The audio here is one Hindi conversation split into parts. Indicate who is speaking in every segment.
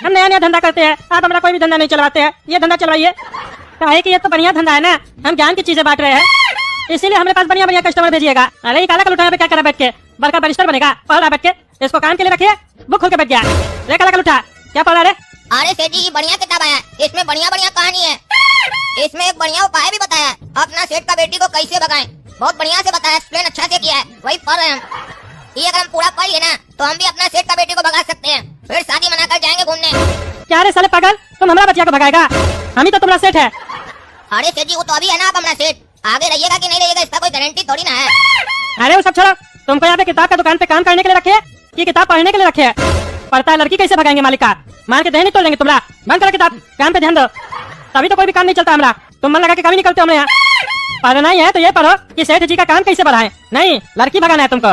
Speaker 1: हम नया नया धंधा करते हैं, आप हमारा कोई भी धंधा नहीं चलवाते हैं। ये धंधा चलवाइए। काहे कि ये तो बढ़िया धंधा है ना, हम ज्ञान की चीजें बांट रहे हैं, इसीलिए हमारे पास बढ़िया बढ़िया कस्टमर भेजिएगा। अरे ये काला कलूठा पे क्या करा बैठ के, बड़का बैरिस्टर बनेगा, पढ़ रहा बैठ के, इसको काम के लिए रखिए। बुक खोल के बैठ गया। रे काला कलूठा क्या पढ़ रहा रे?
Speaker 2: अरे सेठ जी बढ़िया किताब आया, इसमें बढ़िया बढ़िया कहानी है। इसमें एक बढ़िया उपाय भी बताया है, अपना सेठ का बेटी को कैसे भगाएं। बहुत बढ़िया से बताया, एक्सप्लेन अच्छा से किया है, वही पढ़ रहे हैं हम। ये अगर हम पूरा पढ़ लिए ना तो हम भी अपना सेठ का बेटी को भगा सकते हैं, फिर शादी मनाकर जाएंगे घूमने।
Speaker 1: क्या रे साले पागल, तुम हमारा बच्चिया को भगाएगा? हम ही तो तुम्हारा सेठ है।
Speaker 2: अरे सेठ जी वो तो अभी है ना आप हमारा सेठ, आगे रहिएगा कि नहीं रहिएगा इसका कोई गारंटी थोड़ी ना है।
Speaker 1: अरे वो सब छोड़ो, तुमको यहाँ पे किताब का दुकान पे काम करने के लिए रखे है कि किताब पढ़ने के लिए रखे है? पढ़ता है लड़की कैसे भगाएंगे मालिक का? मान के दे नहीं तोड़ लेंगे तुम्हारा। बंद करो किताब, काम पे ध्यान दो, तभी तो कोई भी काम नहीं चलता हमारा। तुम मन लगा के कभी निकलते हो हमें यहाँ। पढ़ना ही है तो ये पढ़ो कि सेठ जी का काम कैसे बढ़ाए, नहीं लड़की भगाना है तुमको।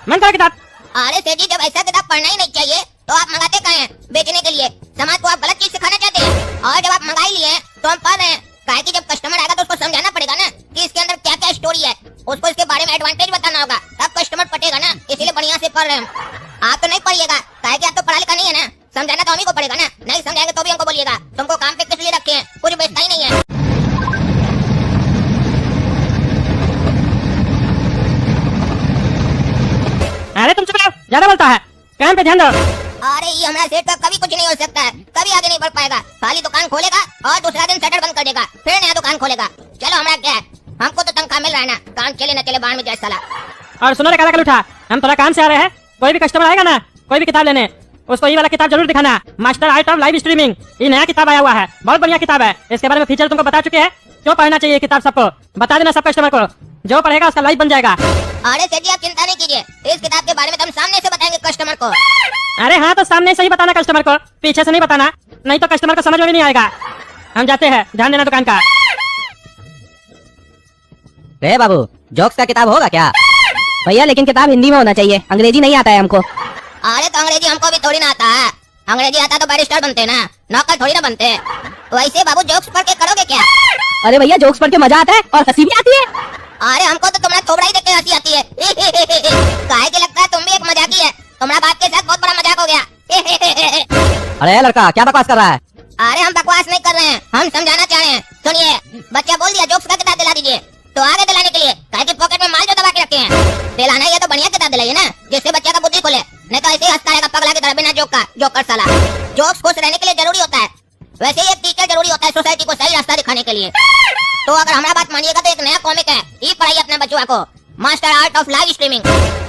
Speaker 1: मन करो किताब।
Speaker 2: अरे सेठ जी जब ऐसा किताब पढ़ना ही नहीं चाहिए तो आप मंगाते कहाँ हैं बेचने के लिए? समाज को आप गलत चीज सिखाना चाहते हैं, और जब आप मंगा ही लिए हैं तो हम पढ़ रहे हैं। काहे कि जब कस्टमर आएगा तो उसको समझाना पड़ेगा ना कि इसके अंदर क्या क्या स्टोरी है, उसको इसके बारे में एडवांटेज बताना होगा, तब कस्टमर पटेगा ना। इसीलिए बढ़िया से पढ़ रहे हैं हम। आप तो नहीं पढ़िएगा, काहे कि आप तो पढ़ा लिखा नहीं है ना, समझाना तो हम ही को पड़ेगा ना। नहीं समझाएंगे तो भी हमको बोलिएगा, तुमको काम पे किस लिए रखे हैं, कुछ बेचता ही नहीं है।
Speaker 1: अरे तुम चुप रहो, ज्यादा बोलता है, काम पे ध्यान दो।
Speaker 2: अरे ये हमारा सेठ का कभी कुछ नहीं हो सकता है, कभी आगे नहीं बढ़ पाएगा। खाली दुकान खोलेगा और दूसरा दिन शटर बंद कर देगा, फिर नया दुकान खोलेगा। चलो हमारा क्या है, हमको तो तनख्वाह मिल रहा है ना, काम चले न चले बाढ़ में जाए साला।
Speaker 1: और सुनो रे काला कलूठा, हम थोड़ा काम से आ रहे हैं, कोई भी कस्टमर आएगा ना कोई भी किताब लेने, उसको ये वाला किताब जरूर दिखाना, master art of live streaming. ये नया किताब आया हुआ है, बहुत बढ़िया किताब है। इसके बारे में फीचर तुमको बता चुके हैं, क्यों पढ़ना चाहिए किताब सबको बता देना। सब कस्टमर को जो पढ़ेगा उसका लाइव बन जाएगा।
Speaker 2: अरे सेठ जी आप चिंता नहीं कीजिए, इस किताब के बारे में तो हम सामने से बताएंगे कस्टमर को।
Speaker 1: अरे हाँ तो सामने से ही बताना कस्टमर को, पीछे से नहीं बताना, नहीं तो कस्टमर को समझ में भी नहीं आएगा। हम जाते हैं, ध्यान देना दुकान का।
Speaker 3: रे बाबू जोक्स का किताब होगा क्या? भैया लेकिन किताब हिंदी में होना चाहिए, अंग्रेजी नहीं आता है हमको।
Speaker 2: अरे तो अंग्रेजी हमको भी थोड़ी ना आता है, अंग्रेजी आता तो बैरिस्टर बनते ना, नौकर थोड़ी ना बनते। वैसे बाबू जोक्स पढ़ के करोगे क्या?
Speaker 3: अरे भैया जोक्स पढ़ के मजा आता है और हंसी भी आती है।
Speaker 2: अरे हमको तो तुम्हारा थोबड़ा ही देख के हंसी आती है। काहे के लगता है तुम भी एक मजाकी है, तुम्हारा बाप के साथ बहुत बड़ा मजाक हो गया।
Speaker 3: अरे लड़का क्या बकवास कर रहा है?
Speaker 2: अरे हम बकवास नहीं कर रहे हैं, हम समझाना चाह रहे हैं। सुनिए बच्चा बोल दिया जोक्स का किताब दिला दीजिए, तो आगे दिलाने के लिए काहे कि पॉकेट में माल जो दबा के रखे हैं, दिलाना ये तो बढ़िया किताब दिलाइए ना, जिससे बच्चे का बुद्धि खुले, नहीं तो ऐसे ही हंसता रहेगा पगला की तरह बिना जोक का। जोकर साला, जोक्स खुश रहने के लिए जरूरी होता है, वैसे ही एक टीचर जरूरी होता है सोसाइटी को सही रास्ता दिखाने के लिए। तो अगर हमारा बात मानिएगा तो एक नया कॉमिक है, ये पढ़ाइए अपने बच्चों को, master art of live streaming.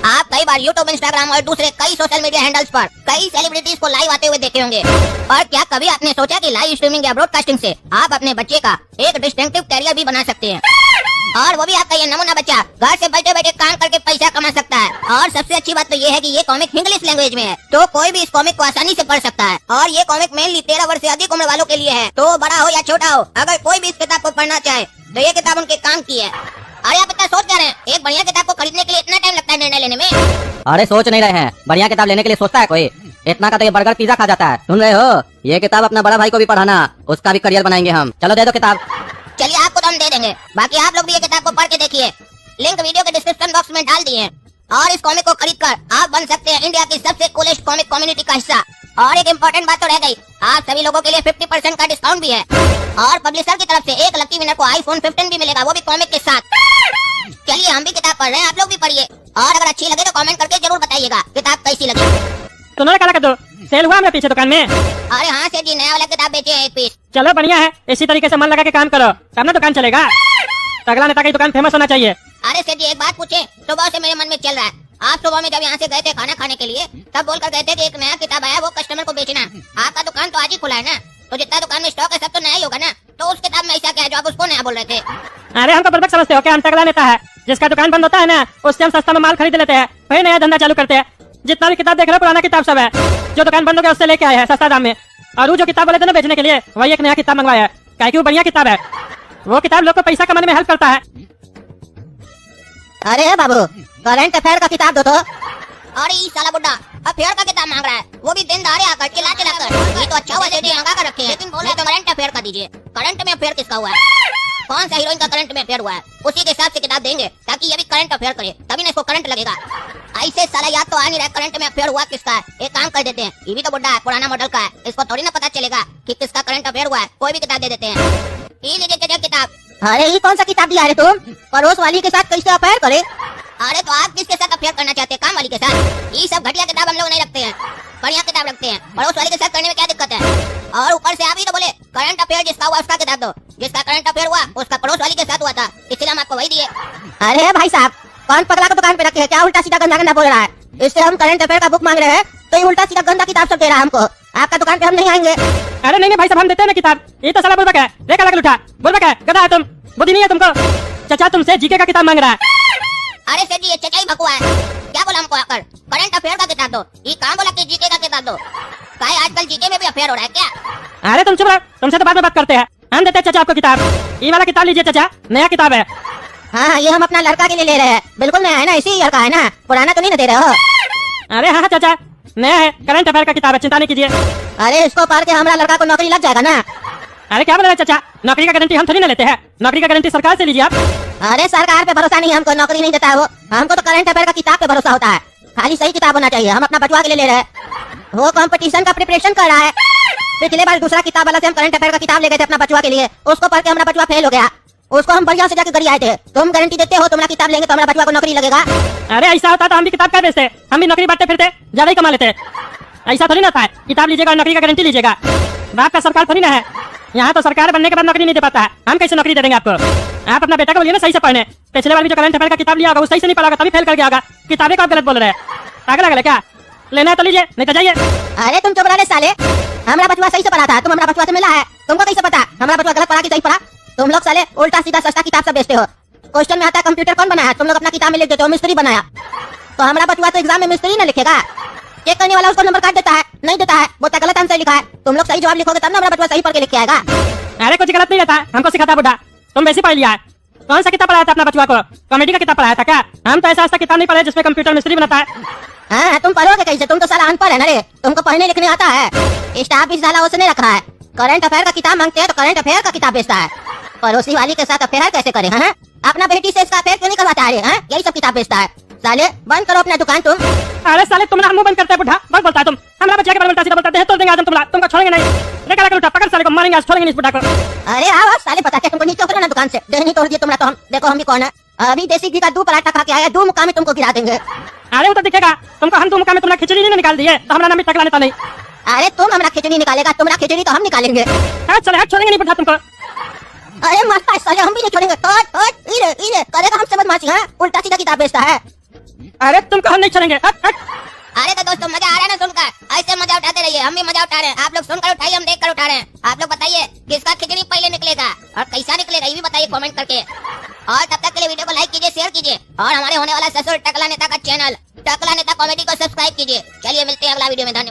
Speaker 2: आप कई बार यूट्यूब, इंस्टाग्राम और दूसरे कई सोशल मीडिया हैंडल्स पर कई सेलिब्रिटीज को लाइव आते हुए देखे होंगे, और क्या कभी आपने सोचा कि लाइव स्ट्रीमिंग या ब्रॉडकास्टिंग से आप अपने बच्चे का एक डिस्टिंक्टिव कैरियर भी बना सकते हैं, और वो भी आपका ये नमूना बच्चा घर से बैठे बैठे काम करके पैसा कमा सकता है। और सबसे अच्छी बात तो ये है कि ये कॉमिक इंग्लिश लैंग्वेज में है, तो कोई भी इस कॉमिक को आसानी से पढ़ सकता है। और ये कॉमिक मेनली 13 वर्ष से अधिक उम्र वालों के लिए है, तो बड़ा हो या छोटा हो, अगर कोई भी इस किताब को पढ़ना चाहे तो ये किताब उनके काम की है। अरे आप इतना सोच क्या रहे हैं, एक बढ़िया किताब को खरीदने के लिए इतना टाइम लगता है निर्णय लेने में?
Speaker 3: अरे सोच नहीं रहे हैं, बढ़िया किताब लेने के लिए सोचता है कोई? इतना का तो ये बर्गर पिज्जा खा जाता है। सुन रहे हो, ये किताब अपना बड़ा भाई को भी पढ़ाना, उसका भी करियर बनाएंगे हम। चलो दे दो किताब।
Speaker 2: चलिए आपको तो हम दे देंगे, बाकी आप लोग भी ये किताब को पढ़ के देखिए, लिंक वीडियो के डिस्क्रिप्शन बॉक्स में डाल दिए। और इस कॉमिक को खरीदकर आप बन सकते हैं इंडिया की सबसे कूलेस्ट कॉमिक कम्युनिटी का हिस्सा। और एक इम्पोर्टेंट बात तो रह गई, आप सभी लोगों के लिए 50% का डिस्काउंट भी है, और पब्लिशर की तरफ से एक लकी विनर को iPhone 15 भी मिलेगा, वो भी कॉमिक के साथ। चलिए हम भी किताब पढ़ रहे हैं, आप लोग भी पढ़िए, और अगर अच्छी लगे तो कमेंट करके जरूर बताइएगा किताब कैसी लगी।
Speaker 1: सुनो रे काला कद्दू, सेल हुआ मेरे पीछे दुकान में?
Speaker 2: अरे हाँ सेठ जी, नया वाला किताब बेचे हैं 1 पीस।
Speaker 1: चलो बढ़िया है, इसी तरीके से मन लगा के काम करो, तब ना दुकान चलेगा। तगड़ा नेता की दुकान फेमस होना चाहिए।
Speaker 2: अरे सेठ जी एक बात पूछे, सुबह से मेरे मन में चल रहा है, आप सुबह में जब यहाँ से गए थे खाना खाने के लिए, तब बोलकर गए थे कि एक नया किताब आया, वो कस्टमर को बेचना। आपका दुकान तो आज ही खुला है ना, तो जितना दुकान में स्टॉक है सब तो नया ही होगा ना, तो उस किताब में ऐसा क्या है जो आप उसको नया बोल रहे थे?
Speaker 1: अरे हमको बर्बक समझते हो क्या? हम तगड़ा नेता है, जिसका दुकान बंद होता है ना उससे हम सस्ता में माल खरीद लेते हैं, फिर नया धंधा चालू करते हैं। जितना भी किताब देख रहे हो पुराना किताब सब है, जो दुकान बंद हो गया उससे लेके आए हैं सस्ता दाम में। और वो जो किताब बोले थे ना बेचने के लिए, वही एक नया किताब मंगवाया है, क्या कि वो बढ़िया किताब है। वो किताब लोग को पैसा कमाने में हेल्प करता है।
Speaker 2: अरे बाबू करंट अफेयर का किताब दो तो। अरे ये साला बुड्ढा अफेयर का किताब मांग रहा है, वो भी दिन दहाड़े आकर चिल्ला चिल्ला कर। ये तो अच्छा हुआ सेठ जी मंगा कर रखे हैं, लेकिन बोले तो करंट अफेयर का दीजिए। करंट में अफेयर किसका हुआ है? कौन सा हीरोइन का करंट में अफेयर हुआ है, उसी के हिसाब से किताब देंगे ताकि ये भी करंट अफेयर करे, तभी ना इसको करंट लगेगा। ऐसे साला याद तो आ नहीं रहा करंट में अफेयर हुआ किसका है। एक काम कर देते हैं, ये भी तो बुढ़ा है, पुराना मॉडल का है, इसको थोड़ी ना पता चलेगा कि किसका करंट अफेयर हुआ है। कोई भी किताब दे देते हैं। ये लीजिए चाचा किताब।
Speaker 4: अरे ये कौन सा किताब दिया रे तुम? पड़ोस वाली के साथ कैसे अफेयर करे?
Speaker 2: अरे तो आप किसके साथ अफेयर करना चाहते हैं, काम वाली के साथ? ये सब घटिया किताब हम लोग नहीं रखते हैं, बढ़िया किताब रखते हैं। पड़ोस वाली के साथ करने में क्या दिक्कत है? और ऊपर से आप ही तो बोले करंट अफेयर जिसका हुआ उसका किताब दो, जिसका करंट अफेयर हुआ उसका पड़ोस वाली के साथ हुआ था, इसलिए हम आपको वही दिए।
Speaker 4: अरे भाई साहब, कौन पगला को दुकान पे रखे है? क्या उल्टा सीधा गंदा गंदा बोल रहा है? इससे हम करंट अफेयर का बुक मांग रहे हैं तो ये उल्टा सीधा गंदा किताब सब दे रहा है हमको। आपका दुकान पे हम नहीं आएंगे।
Speaker 1: अरे नहीं भाई साहब, हम देते हैं ना किताब। ये तो साला बुड़बक है, देख अलग उठा बुड़बक है, गधा है तुम, बुद्धि नहीं है तुमको। चाचा तुमसे जीके का किताब मांग रहा है।
Speaker 2: अरे सेठ जी ये चचा ही बकुआ है, क्या बोला हमको आकर करंट अफेयर का किताब दो, ये काम बोला कि जीके का किताब दो। काय आजकल जीके में भी अफेयर हो रहा है क्या?
Speaker 1: अरे तुम चुप रहो, तुमसे तो बाद में बात करते हैं। हम देते हैं चाचा आपको किताब, ये वाला किताब लीजिए चाचा, नया किताब है।
Speaker 4: हाँ ये हम अपना लड़का के लिए ले रहे हैं, बिल्कुल नया है ना, इसी ईयर का है ना, पुराना तो नहीं ना दे रहे हो?
Speaker 1: अरे हाँ चाचा नया है, करंट अफेयर का किताब है, चिंता नहीं कीजिए।
Speaker 4: अरे इसको पढ़ के हमारा लड़का को नौकरी लग जाएगा ना?
Speaker 1: अरे क्या बोल रहे हैं चाचा, नौकरी का गारंटी हम थोड़ी ना लेते हैं, नौकरी का गारंटी सरकार से लीजिए आप।
Speaker 4: अरे सरकार पे भरोसा नहीं, हमको नौकरी नहीं देता है वो, हमको तो करंट अफेयर का किताब पे भरोसा होता है। खाली सही किताब होना चाहिए, हम अपना बचवा के लिए ले रहे हैं। वो कंपटीशन का प्रिपरेशन कर रहा है। पिछले बार दूसरा किताब वाला से हम करंट अफेयर का किताब ले गए थे अपना बचवा के लिए, उसको पढ़ के हमारा बचवा फेल हो गया, उसको हम बढ़िया से जाके घर आए थे। तुम गारंटी देते हो तुम्हारा किताब लेंगे तो हमारा बचवा को नौकरी लगेगा?
Speaker 1: अरे ऐसा होता तो हम भी किताब क्या बेचते, हम भी नौकरी बांटते फिरते, ज्यादा ही कमा लेते। ऐसा थोड़ी ना था, किताब लीजिएगा और नौकरी का गारंटी लीजिएगा। बाप का सरकार थोड़ी ना है, यहाँ तो सरकार बनने के बाद नौकरी नहीं दे पाता है, हम कैसे नौकरी दे देंगे आपको? आप अपना बेटा को बोलिए ना सही से पढ़ने। पिछले बार भी जो करंट अफेयर का किताब लिया होगा वो सही से नहीं पढ़ा होगा, तभी फेल कर गया होगा। किताबें को आप गलत बोल रहे हैं, पागल है क्या? लेना है तो लीजिए, नहीं तो जाइए।
Speaker 4: अरे तुम चुप रहे साले, हमारा बचवा सही से पढ़ा था, तुम हमारा बचवा से मिला है, तुमको कैसे पता हमारा बचवा गलत पढ़ा कि सही पढ़ा? तुम लोग साले उल्टा सीधा सस्ता किताब सब बेचते हो। क्वेश्चन में आता है कंप्यूटर कौन बनाया, तुम लोग अपना किताब में लिख देते हो मिस्त्री बनाया। तो हमारा बचवा तो एग्जाम में मिस्त्री ना लिखेगा, चेक करने वाला उसको नंबर काट देता है, नहीं देता है, बोलता गलत आंसर लिखा है। तुम लोग सही जवाब लिखोगे तब ना हमारा बचवा सही पढ़ के लिख के आएगा।
Speaker 1: अरे कुछ गलत नहीं रहता, हमको सिखाता बुढ़ा, तुम वैसे पढ़ लिया है। कौन सा किताब पढ़ाया था अपना बचवा को? कॉमेडी का किताब पढ़ाया था क्या? हम तो ऐसा किताब नहीं पढ़े जिसमें कंप्यूटर मिस्त्री बनाता है।
Speaker 4: हाँ तुम पढ़ोगे कैसे, तुम तो साला अनपढ़ है ना रे, तुमको पढ़ने लिखने आता है। स्टाफ भी साला उसने रखा है, करंट अफेयर का किताब मांगते हैं तो करंट अफेयर का किताब बेचता है। पड़ोसी वाली के साथ अफेयर कैसे करे? हाँ अपना बेटी से इसका अफेयर क्यों नहीं करवाता है? हाँ यही सब किताब बेचता है। साले बंद करो अपना दुकान तुम।
Speaker 1: अरे साले तुम्हारा मुंह बंद करते है बुढ़ा, बहुत बोलता है तुम। हमारा बच्चा के बारे में उल्टा सीधा बोलता है, तोड़ देंगे आज हम तुमको छोड़ेंगे नहीं। लेकर आकर उठा पकड़ साले को, मारेंगे आज, छोड़ेंगे नहीं इस बुढ़ा को।
Speaker 4: अरे आओ साले पता क्या तुमको नीचे उतरो ना दुकान से, देह नहीं तोड़ दिए तुमरा तो हम, देखो हम भी कौन है। अभी देसी घी का 2 पराठा खा के आया, 2 मुक्का में तुमको गिरा देंगे।
Speaker 1: अरे वो तो दिखेगा तुमको, हम 2 मुक्का में तुम्हारा खिचड़ी नहीं निकाल दिए तो हमारा नाम भी टकला नेता नहीं।
Speaker 4: अरे तुम हमारा खिचड़ी निकालेगा, तुम्हारा खिचड़ी तो हम निकालेंगे।
Speaker 1: चले छोड़ेंगे नहीं बुढ़ा तुमको।
Speaker 4: अरे मास्टर साले हम भी नहीं छोड़ेंगे। इरे करेगा हमसे बदमाशी? हाँ उल्टा सीधा किताब बेचता है।
Speaker 1: अरे तुमको हम नहीं छोड़ेंगे।
Speaker 2: अरे तो दोस्तों मजा आ रहा है ना सुनकर, ऐसे मजा उठाते रहिए, हम भी मजा उठा रहे हैं। आप लोग सुनकर उठाइए, हम देखकर उठा रहे हैं। आप लोग बताइए किसका खिचड़ी पहले निकलेगा और कैसा निकलेगा, ये भी बताइए कमेंट करके। और तब तक के लिए वीडियो को लाइक कीजिए, शेयर कीजिए और हमारे होने वाला ससुर टकला नेता का चैनल टकला नेता कॉमेडी को सब्सक्राइब कीजिए। चलिए मिलते हैं अगला वीडियो में, धन्यवाद।